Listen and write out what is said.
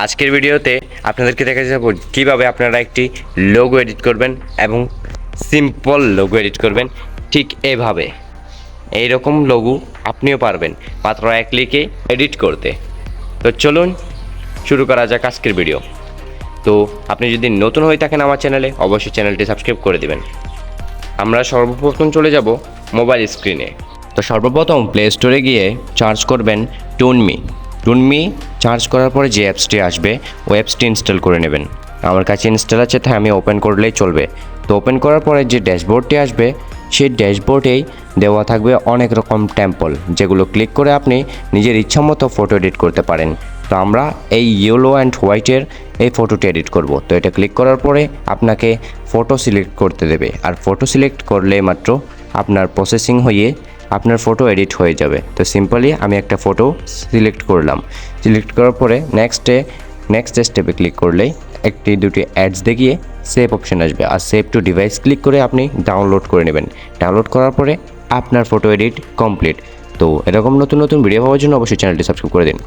আজকের ভিডিওতে আপনাদেরকে দেখা যাবো কীভাবে আপনারা একটি লোগো এডিট করবেন এবং সিম্পল লোগো এডিট করবেন ঠিক এভাবে। এইরকম লোগো আপনিও পারবেন মাত্র এক ক্লিকে এডিট করতে। তো চলুন শুরু করা যাক আজকের ভিডিও। তো আপনি যদি নতুন হয়ে থাকেন আমার চ্যানেলে, অবশ্যই চ্যানেলটি সাবস্ক্রাইব করে দিবেন। আমরা সর্বপ্রথম চলে যাব মোবাইল স্ক্রিনে। তো সর্বপ্রথম প্লে স্টোরে গিয়ে সার্চ করবেন টুনমি সার্চ করার পরে যে অ্যাপসটি আসবে ওই অ্যাপসটি ইনস্টল করে নেবেন। আমার কাছে ইনস্টল আছে, তাই আমি ওপেন করলেই চলবে। তো ওপেন করার পরে যে ড্যাশবোর্ডটি আসবে সেই ড্যাশবোর্ডেই দেওয়া থাকবে অনেক রকম টেম্পল, যেগুলো ক্লিক করে আপনি নিজের ইচ্ছামতো ফটো এডিট করতে পারেন। তো আমরা এই ইয়েলো অ্যান্ড হোয়াইটের এই ফটোটি এডিট করব। তো এটা ক্লিক করার পরে আপনাকে ফটো সিলেক্ট করতে দেবে, আর ফটো সিলেক্ট করলে মাত্র আপনার প্রসেসিং হয়ে আপনার ফটো এডিট হয়ে যাবে। তো সিম্পলি আমি একটা ফটো সিলেক্ট করলাম। সিলেক্ট করার পরে নেক্সট স্টেপে ক্লিক করলেই একটি দুটি অ্যাডস দেখিয়ে সেভ অপশন আসবে, আর সেভ টু ডিভাইস ক্লিক করে আপনি ডাউনলোড করে নেবেন। ডাউনলোড করার পরে আপনার ফটো এডিট কমপ্লিট। তো এরকম নতুন নতুন ভিডিও পাওয়ার জন্য অবশ্যই চ্যানেলটি সাবস্ক্রাইব করে দিন।